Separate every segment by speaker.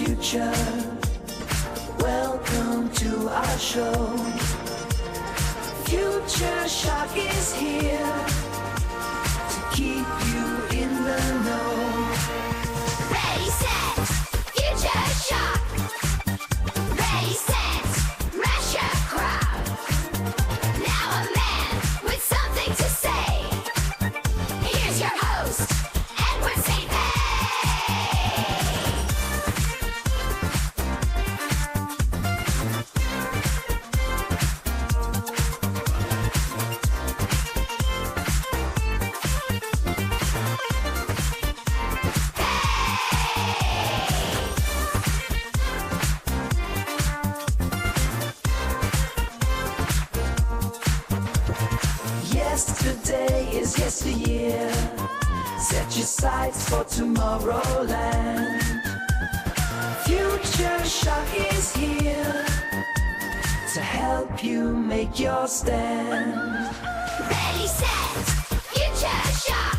Speaker 1: future. Welcome to our show. Future Shock is here to keep you in the know.
Speaker 2: Ready, set, future shock. Ready, set, mash your crowd. Now a man with something to say. Here's your host, Edward St. Pay.
Speaker 1: Yesterday is yesteryear. Set your sights for Tomorrowland. Future Shock is here to help you make your stand.
Speaker 2: Ready, set, future shock.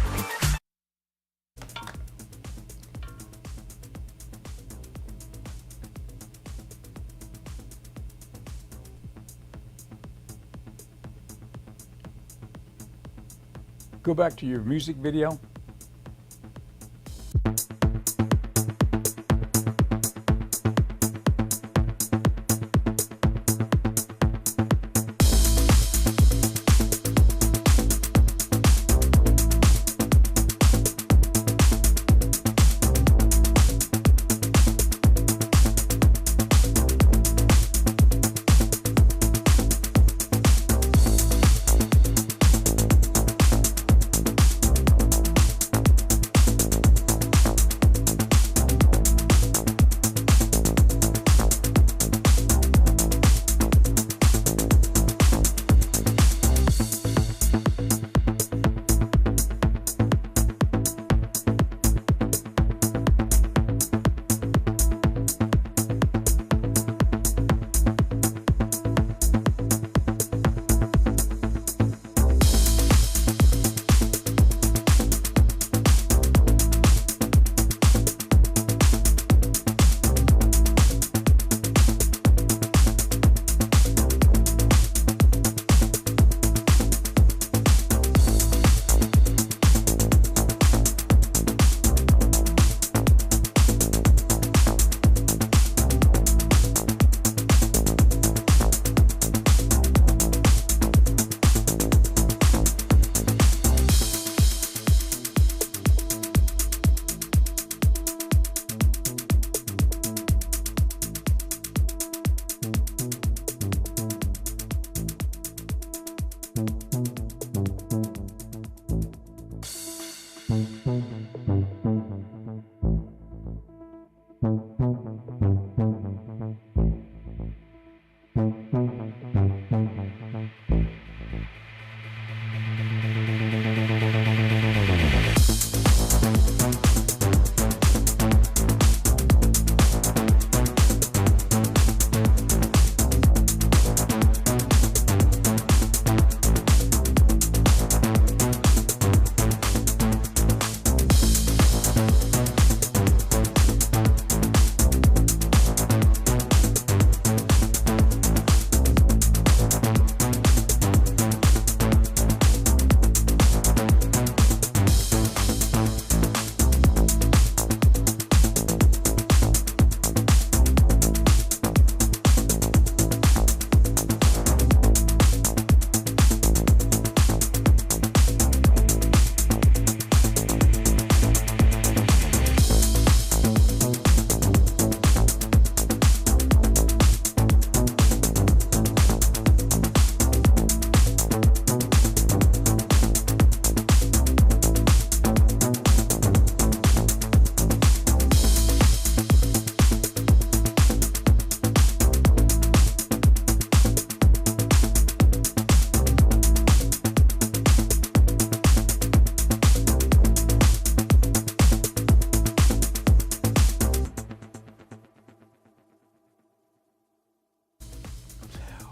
Speaker 3: Go back to your music video.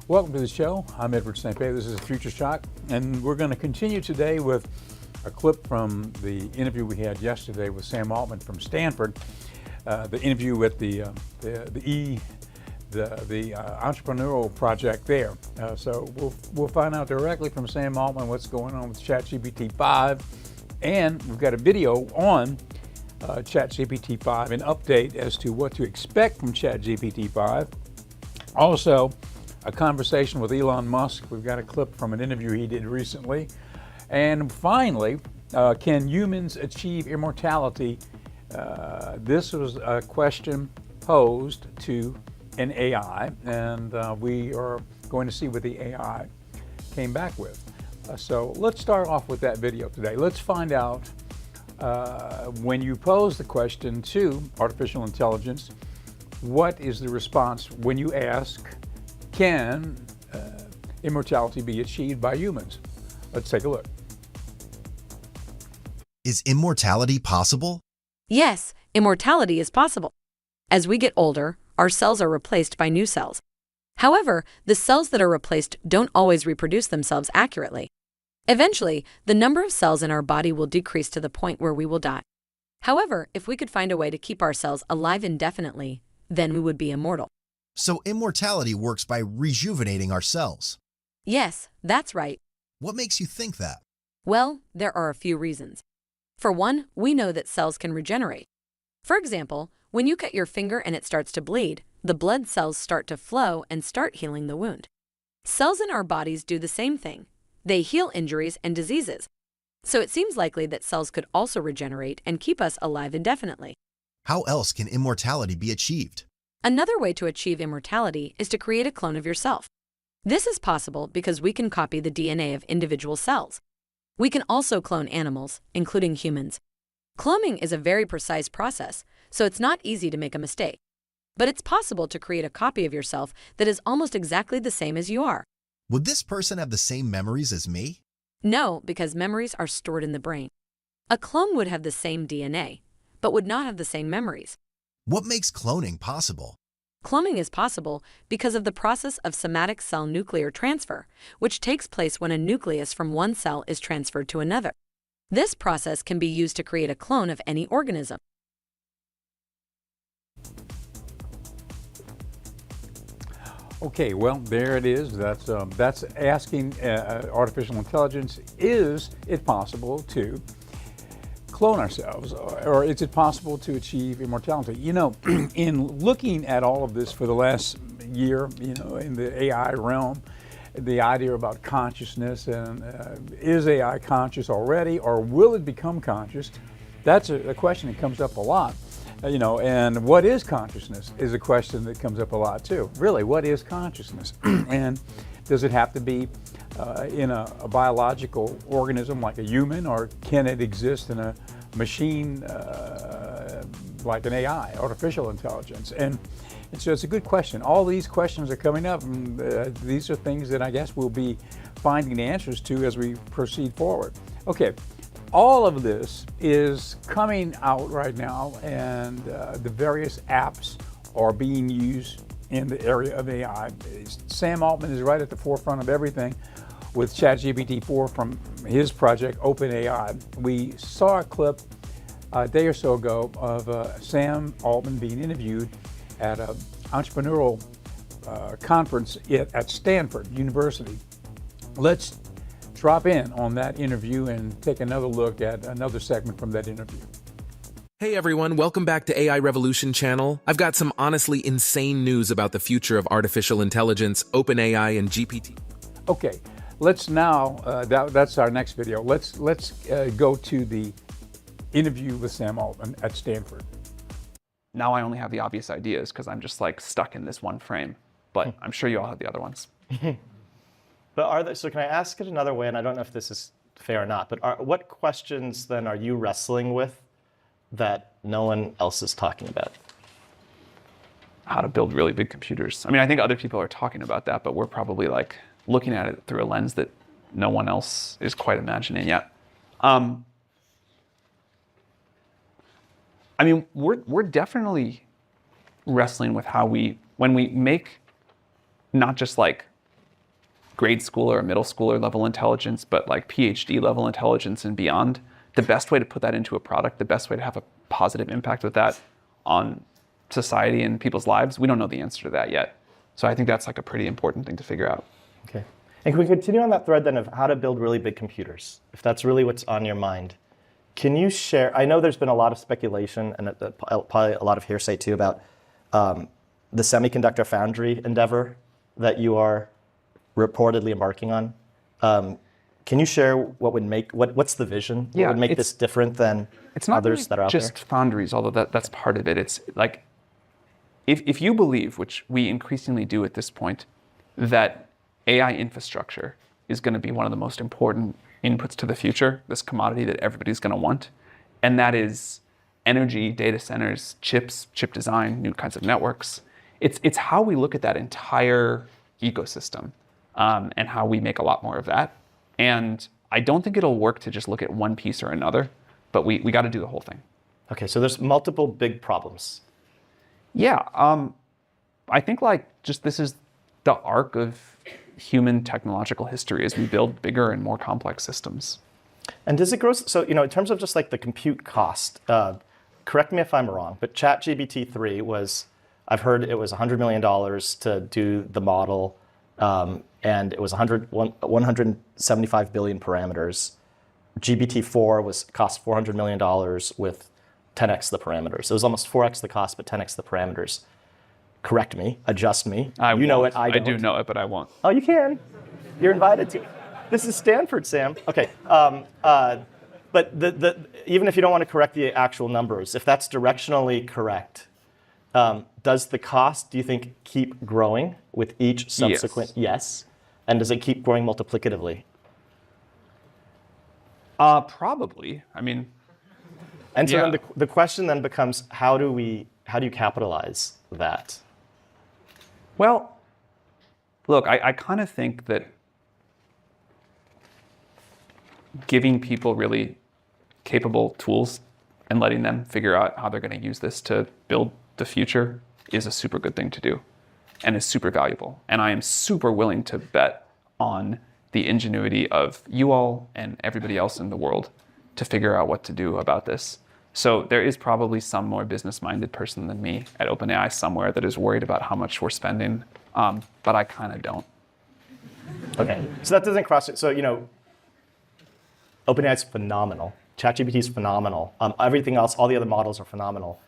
Speaker 3: Welcome to the show. I'm Edward St. Pay. This is Future Shock, and we're going to continue today with a clip from the interview we had yesterday with Sam Altman from Stanford. the interview with the entrepreneurial project there. So we'll find out directly from Sam Altman what's going on with ChatGPT 5, and we've got a video on ChatGPT 5, an update as to what to expect from ChatGPT 5. Also, a conversation with Elon Musk. We've got a clip from an interview he did recently. And finally, can humans achieve immortality? This was a question posed to an AI, and we are going to see what the AI came back with. So let's start off with that video today. Let's find out when you pose the question to artificial intelligence, what is the response when you ask, can immortality be achieved by humans? Let's take a look.
Speaker 4: Is immortality possible?
Speaker 5: Yes, immortality is possible. As we get older, our cells are replaced by new cells. However, the cells that are replaced don't always reproduce themselves accurately. Eventually, the number of cells in our body will decrease to the point where we will die. However, if we could find a way to keep our cells alive indefinitely, then we would be immortal.
Speaker 4: So immortality works by rejuvenating our cells.
Speaker 5: Yes, that's right.
Speaker 4: What makes you think that?
Speaker 5: Well, there are a few reasons. For one, we know that cells can regenerate. For example, when you cut your finger and it starts to bleed, the blood cells start to flow and start healing the wound. Cells in our bodies do the same thing. They heal injuries and diseases. So it seems likely that cells could also regenerate and keep us alive indefinitely.
Speaker 4: How else can immortality be achieved?
Speaker 5: Another way to achieve immortality is to create a clone of yourself. This is possible because we can copy the DNA of individual cells. We can also clone animals, including humans. Cloning is a very precise process, so it's not easy to make a mistake. But it's possible to create a copy of yourself that is almost exactly the same as you are.
Speaker 4: Would this person have the same memories as me?
Speaker 5: No, because memories are stored in the brain. A clone would have the same DNA, but would not have the same memories.
Speaker 4: What makes cloning possible?
Speaker 5: Cloning is possible because of the process of somatic cell nuclear transfer, which takes place when a nucleus from one cell is transferred to another. This process can be used to create a clone of any organism.
Speaker 3: Okay, well, there it is. That's asking artificial intelligence, is it possible to clone ourselves, or is it possible to achieve immortality? You know, in looking at all of this for the last year, you know, in the AI realm, the idea about consciousness and is AI conscious already, or will it become conscious? That's a question that comes up a lot. You know, and what is consciousness is a question that comes up a lot too. Really, what is consciousness? And does it have to be in a biological organism like a human, or can it exist in a machine like an AI, artificial intelligence? And so it's a good question. All these questions are coming up, and these are things that I guess we'll be finding answers to as we proceed forward. Okay. All of this is coming out right now, and the various apps are being used in the area of AI. Sam Altman is right at the forefront of everything with ChatGPT 4 from his project OpenAI. We saw a clip a day or so ago of Sam Altman being interviewed at an entrepreneurial conference at Stanford University. Let's drop in on that interview and take another look at another segment from that interview.
Speaker 6: Hey everyone, welcome back to AI Revolution channel. I've got some honestly insane news about the future of artificial intelligence, OpenAI, and GPT.
Speaker 3: Okay, let's now, that's our next video. Let's go to the interview with Sam Altman at Stanford.
Speaker 7: Now I only have the obvious ideas because I'm just like stuck in this one frame, but I'm sure you all have the other ones.
Speaker 8: But so can I ask it another way, and I don't know if this is fair or not, but what questions then are you wrestling with that no one else is talking about?
Speaker 7: How to build really big computers. I mean, I think other people are talking about that, but we're probably like looking at it through a lens that no one else is quite imagining yet. I mean, we're definitely wrestling with how when we make not just like grade school or middle schooler level intelligence, but like PhD level intelligence and beyond, the best way to put that into a product, the best way to have a positive impact with that, on society and people's lives? We don't know the answer to that yet. So I think that's like a pretty important thing to figure out.
Speaker 8: Okay. And can we continue on that thread then of how to build really big computers? If that's really what's on your mind, can you share? I know there's been a lot of speculation and probably a lot of hearsay too about the semiconductor foundry endeavor that you are reportedly embarking on. Can you share what would make what's the vision? What would make this different than
Speaker 7: it's not
Speaker 8: others
Speaker 7: really
Speaker 8: that are out
Speaker 7: just
Speaker 8: there?
Speaker 7: foundries, although that's part of it. It's like if you believe, which we increasingly do at this point, that AI infrastructure is going to be one of the most important inputs to the future, this commodity that everybody's going to want, and that is energy, data centers, chips, chip design, new kinds of networks. It's how we look at that entire ecosystem and how we make a lot more of that. And I don't think it'll work to just look at one piece or another, but we got to do the whole thing.
Speaker 8: Okay, so there's multiple big problems.
Speaker 7: Yeah, I think like just this is the arc of human technological history as we build bigger and more complex systems.
Speaker 8: And does it grow? So, in terms of just like the compute cost, correct me if I'm wrong, but ChatGPT 3 was, I've heard it was $100 million to do the model, and it was 175 billion parameters. GPT-4 cost $400 million with 10x the parameters. It was almost 4x the cost, but 10x the parameters. Correct me, adjust me. You know it, I don't.
Speaker 7: I do know it, but I won't.
Speaker 8: Oh, you can. You're invited to. This is Stanford, Sam. Okay. But even if you don't want to correct the actual numbers, if that's directionally correct, does the cost, do you think, keep growing with each subsequent? Yes. And does it keep growing multiplicatively?
Speaker 7: Probably. I mean,
Speaker 8: and so
Speaker 7: yeah.
Speaker 8: then the question then becomes, how do you capitalize that?
Speaker 7: Well, look, I kind of think that giving people really capable tools and letting them figure out how they're going to use this to build the future is a super good thing to do and is super valuable. And I am super willing to bet on the ingenuity of you all and everybody else in the world to figure out what to do about this. So there is probably some more business-minded person than me at OpenAI somewhere that is worried about how much we're spending, but I kind of don't.
Speaker 8: Okay, so that doesn't cross it. So, OpenAI is phenomenal. ChatGPT is phenomenal. Everything else, all the other models are phenomenal.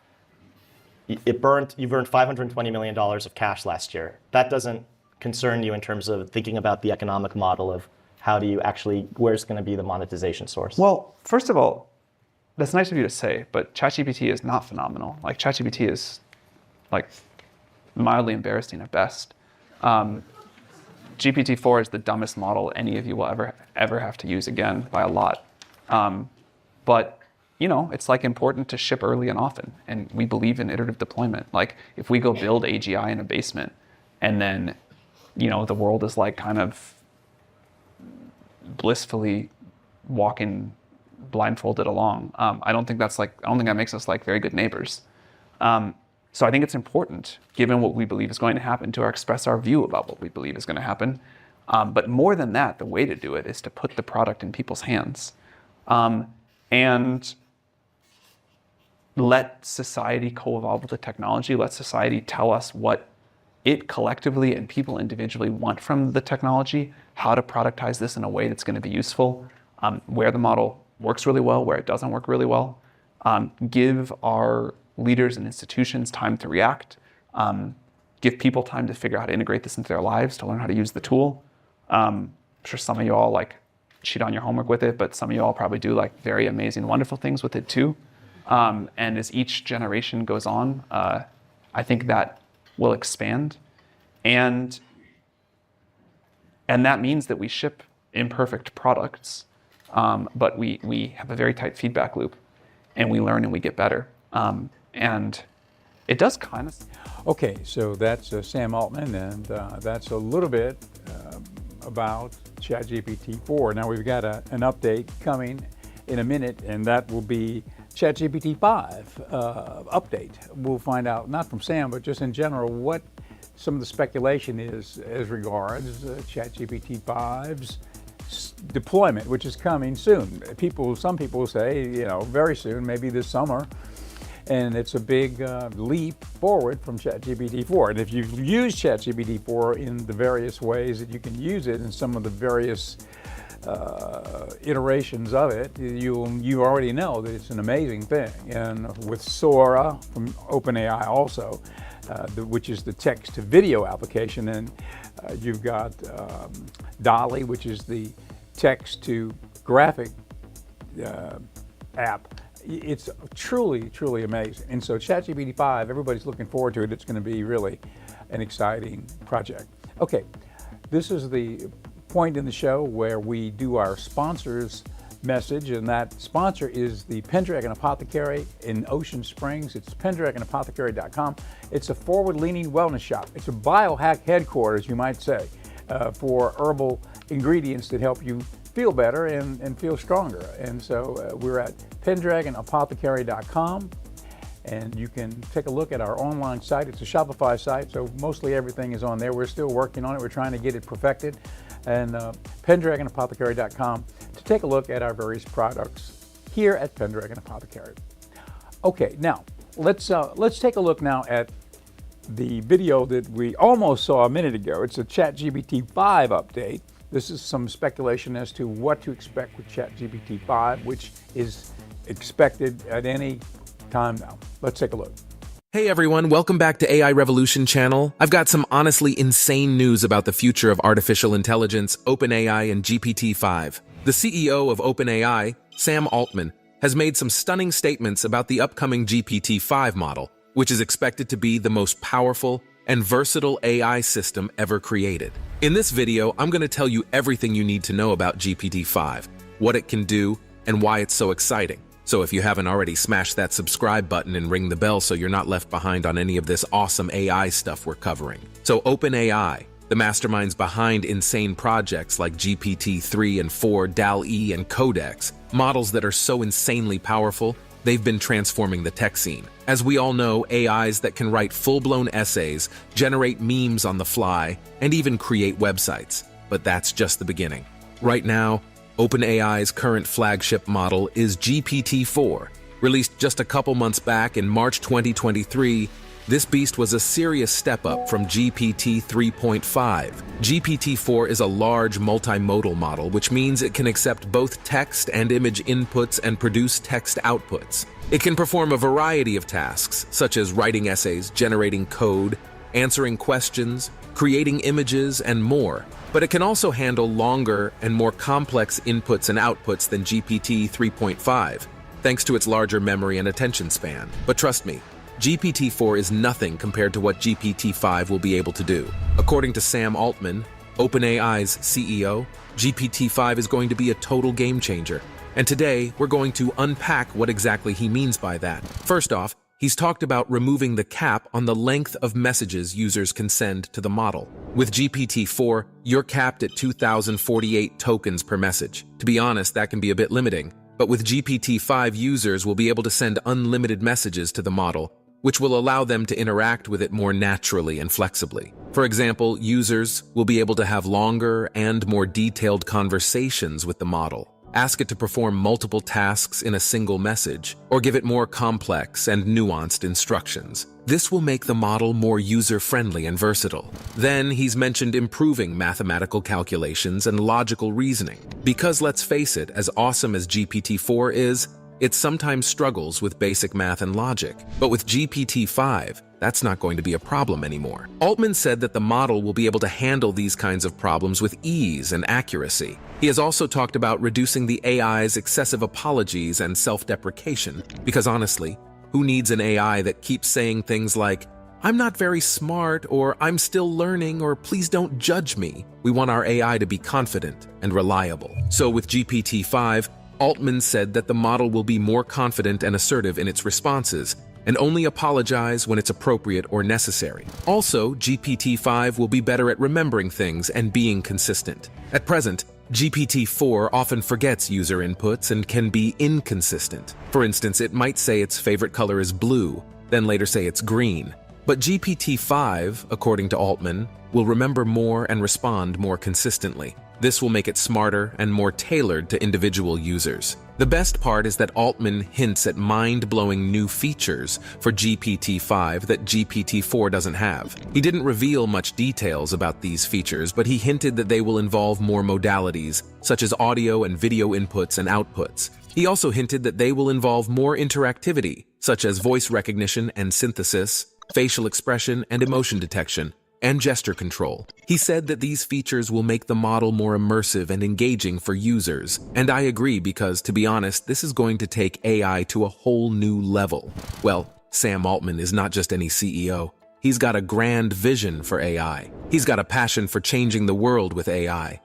Speaker 8: You burned $520 million of cash last year. That doesn't concern you in terms of thinking about the economic model of how do you actually, where's going to be the monetization source?
Speaker 7: Well, first of all, that's nice of you to say, but ChatGPT is not phenomenal. Like ChatGPT is like mildly embarrassing at best. GPT-4 is the dumbest model any of you will ever have to use again by a lot. But it's like important to ship early and often, and we believe in iterative deployment. Like if we go build AGI in a basement, and then the world is like kind of blissfully walking blindfolded along. I don't think that makes us like very good neighbors. So I think it's important, given what we believe is going to happen, to express our view about what we believe is going to happen. But more than that, the way to do it is to put the product in people's hands and let society co-evolve with the technology. Let society tell us what it collectively and people individually want from the technology, how to productize this in a way that's going to be useful, where the model works really well, where it doesn't work really well. Give our leaders and institutions time to react. Give people time to figure out how to integrate this into their lives, to learn how to use the tool. I'm sure some of you all like cheat on your homework with it, but some of you all probably do like very amazing, wonderful things with it too. And as each generation goes on, I think that will expand. And that means that we ship imperfect products, but we have a very tight feedback loop, and we learn and we get better. And it does kind of.
Speaker 3: Okay, so that's Sam Altman, and that's a little bit about ChatGPT 4. Now we've got an update coming in a minute, and that will be ChatGPT 5 update. We'll find out, not from Sam, but just in general, what some of the speculation is as regards ChatGPT 5's deployment, which is coming soon. Some people say, very soon, maybe this summer. And it's a big leap forward from ChatGPT 4. And if you've used ChatGPT 4 in the various ways that you can use it in some of the various iterations of it, you already know that it's an amazing thing. And with Sora from OpenAI also, which is the text to video application, and you've got DALL-E, which is the text to graphic app. It's truly, truly amazing. And so ChatGPT 5, everybody's looking forward to it. It's going to be really an exciting project. Okay, this is the point in the show where we do our sponsors message, and that sponsor is the Pendragon Apothecary in Ocean Springs. It's pendragonapothecary.com. It's a forward-leaning wellness shop. It's a biohack headquarters, you might say, for herbal ingredients that help you feel better and feel stronger. And so we're at pendragonapothecary.com, and you can take a look at our online site. It's a Shopify site, so mostly everything is on there. We're still working on it. We're trying to get it perfected. And pendragonapothecary.com to take a look at our various products here at Pendragon Apothecary. Okay, now let's take a look now at the video that we almost saw a minute ago. It's a ChatGPT 5 update. This is some speculation as to what to expect with ChatGPT 5, which is expected at any time now. Let's take a look.
Speaker 6: Hey everyone, welcome back to AI Revolution channel. I've got some honestly insane news about the future of artificial intelligence, OpenAI, and GPT-5. The CEO of OpenAI, Sam Altman, has made some stunning statements about the upcoming GPT-5 model, which is expected to be the most powerful and versatile AI system ever created. In this video, I'm going to tell you everything you need to know about GPT-5, what it can do, and why it's so exciting. So if you haven't already, smash that subscribe button and ring the bell so you're not left behind on any of this awesome AI stuff we're covering. So OpenAI, the masterminds behind insane projects like GPT-3 and 4, DALL-E, and Codex, models that are so insanely powerful, they've been transforming the tech scene. As we all know, AIs that can write full-blown essays, generate memes on the fly, and even create websites. But that's just the beginning. Right now, OpenAI's current flagship model is GPT-4. Released just a couple months back in March 2023, this beast was a serious step up from GPT 3.5. GPT-4 is a large multimodal model, which means it can accept both text and image inputs and produce text outputs. It can perform a variety of tasks, such as writing essays, generating code, answering questions, creating images, and more. But it can also handle longer and more complex inputs and outputs than GPT 3.5, thanks to its larger memory and attention span. But trust me, GPT-4 is nothing compared to what GPT-5 will be able to do. According to Sam Altman, OpenAI's CEO, GPT-5 is going to be a total game changer. And today, we're going to unpack what exactly he means by that. First off, he's talked about removing the cap on the length of messages users can send to the model. With GPT-4, you're capped at 2,048 tokens per message. To be honest, that can be a bit limiting. But with GPT-5, users will be able to send unlimited messages to the model, which will allow them to interact with it more naturally and flexibly. For example, users will be able to have longer and more detailed conversations with the model, ask it to perform multiple tasks in a single message, or give it more complex and nuanced instructions. This will make the model more user-friendly and versatile. Then he's mentioned improving mathematical calculations and logical reasoning. Because let's face it, as awesome as GPT-4 is, it sometimes struggles with basic math and logic. But with GPT-5, that's not going to be a problem anymore. Altman said that the model will be able to handle these kinds of problems with ease and accuracy. He has also talked about reducing the AI's excessive apologies and self-deprecation, because honestly, who needs an AI that keeps saying things like, "I'm not very smart," or "I'm still learning," or "please don't judge me"? We want our AI to be confident and reliable. So with GPT-5, Altman said that the model will be more confident and assertive in its responses, and only apologize when it's appropriate or necessary. Also, GPT-5 will be better at remembering things and being consistent. At present, GPT-4 often forgets user inputs and can be inconsistent. For instance, it might say its favorite color is blue, then later say it's green. But GPT-5, according to Altman, will remember more and respond more consistently. This will make it smarter and more tailored to individual users. The best part is that Altman hints at mind-blowing new features for GPT-5 that GPT-4 doesn't have. He didn't reveal much details about these features, but he hinted that they will involve more modalities, such as audio and video inputs and outputs. He also hinted that they will involve more interactivity, such as voice recognition and synthesis, facial expression and emotion detection, and gesture control. He said that these features will make the model more immersive and engaging for users. And I agree because, to be honest, this is going to take AI to a whole new level. Well, Sam Altman is not just any CEO. He's got a grand vision for AI. He's got a passion for changing the world with AI.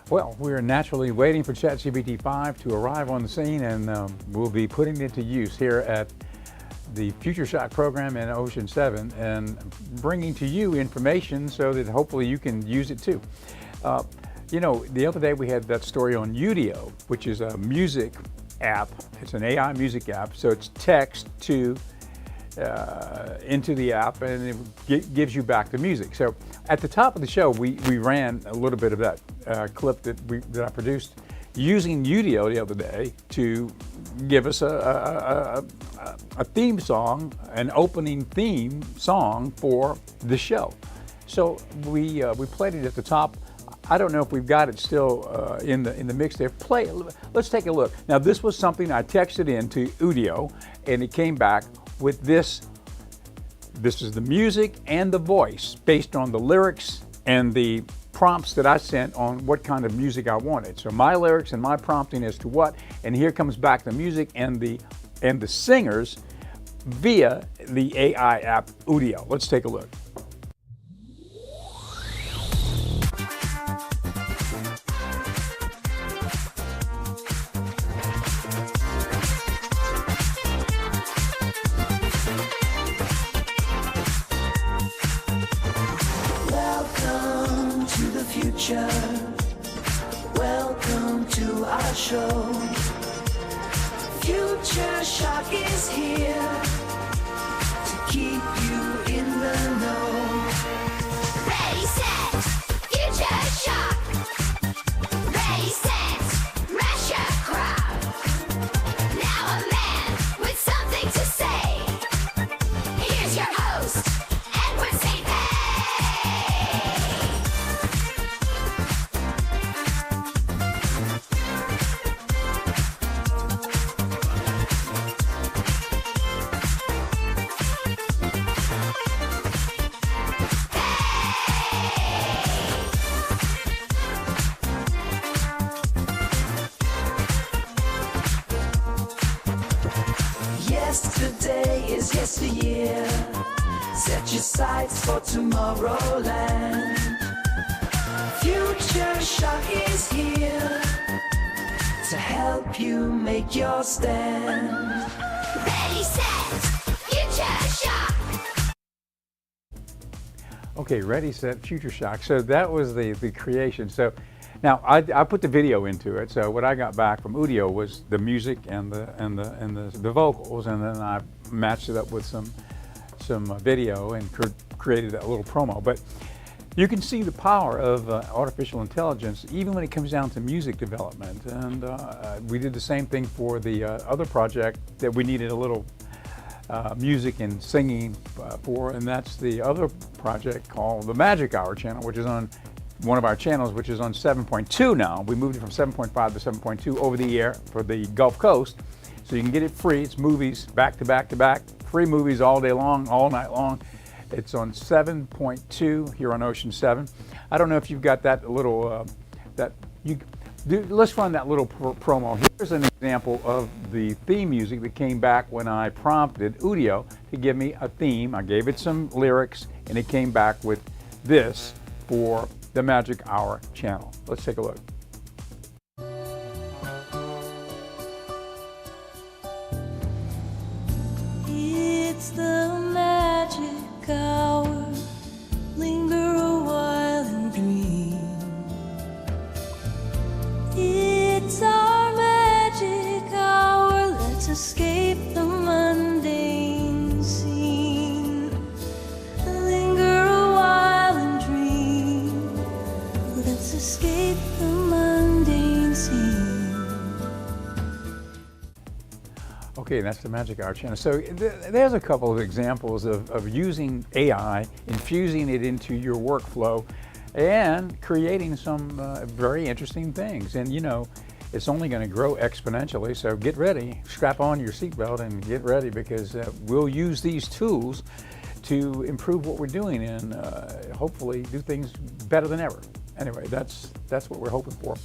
Speaker 3: Well, we're naturally waiting for ChatGPT 5 to arrive on the scene, and we'll be putting it to use here at the Future Shock program in Ocean 7 and bringing to you information so that hopefully you can use it too. You know, the other day we had that story on Udio, which is a music app. It's an AI music app, so it's text to into the app, and it gives you back the music. So at the top of the show, we ran a little bit of that clip that I produced using Udio the other day to give us a theme song, an opening theme song for the show. So we played it at the top. I don't know if we've got it still in the mix there. Let's take a look. Now this was something I texted into Udio, and it came back with this. This is the music and the voice based on the lyrics and the prompts that I sent on what kind of music I wanted. So my lyrics and my prompting as to what, and here comes back the music and the singers via the AI app Udio. Let's take a look.
Speaker 1: Welcome to the future. Welcome to our show. Future Shock is here to keep you in the know.
Speaker 2: Ready, set, future shock. Ready, set, rush your crowd. Now a man with something to say. Here's your host, Edward St.
Speaker 1: Yesterday is yesteryear. Set your sights for Tomorrowland. Future Shock is here to help you make your stand.
Speaker 2: Ready, set, future shock.
Speaker 3: Okay, ready, set, Future Shock. So that was the creation. So now I put the video into it. So what I got back from Udio was the music and the vocals, and then I matched it up with some video and created a little promo. But you can see the power of artificial intelligence even when it comes down to music development. And we did the same thing for the other project that we needed a little music and singing for, and that's the other project called the Magic Hour channel, which is on one of our channels, which is on 7.2 now. We moved it from 7.5 to 7.2 over the air for the Gulf Coast. So you can get it free. It's movies back to back to back, free movies all day long, all night long. It's on 7.2 here on Ocean 7. I don't know if you've got that little, let's run that little promo. Here's an example of the theme music that came back when I prompted Udio to give me a theme. I gave it some lyrics, and it came back with this for the Magic Hour channel. Let's take a look.
Speaker 9: It's the magic hour. Linger a while and dream. It's our magic hour. Let's escape the mundane scene. Linger a while and dream. Let's escape the mundane
Speaker 3: Okay, that's the Magic Hour channel. So there's a couple of examples of using AI, infusing it into your workflow, and creating some very interesting things. And you know, it's only going to grow exponentially, so get ready, strap on your seatbelt and get ready, because we'll use these tools to improve what we're doing and hopefully do things better than ever. Anyway, that's what we're hoping for.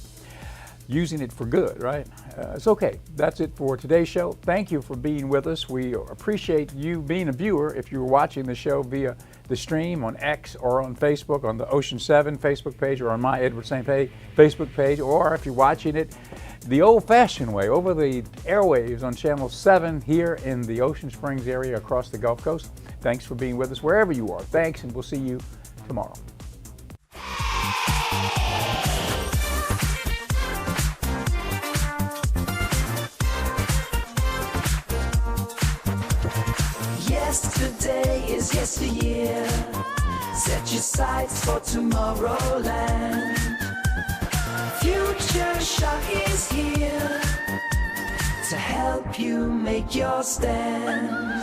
Speaker 3: Using it for good, right? It's okay. That's it for today's show. Thank you for being with us. We appreciate you being a viewer. If you're watching the show via the stream on X or on Facebook, on the Ocean 7 Facebook page, or on my Edward St. Pei Facebook page, or if you're watching it the old-fashioned way over the airwaves on Channel 7 here in the Ocean Springs area across the Gulf Coast. Thanks for being with us wherever you are. Thanks, and we'll see you tomorrow.
Speaker 1: Yesterday is yesteryear. Set your sights for tomorrowland. Future Shock is here to help you make your stand.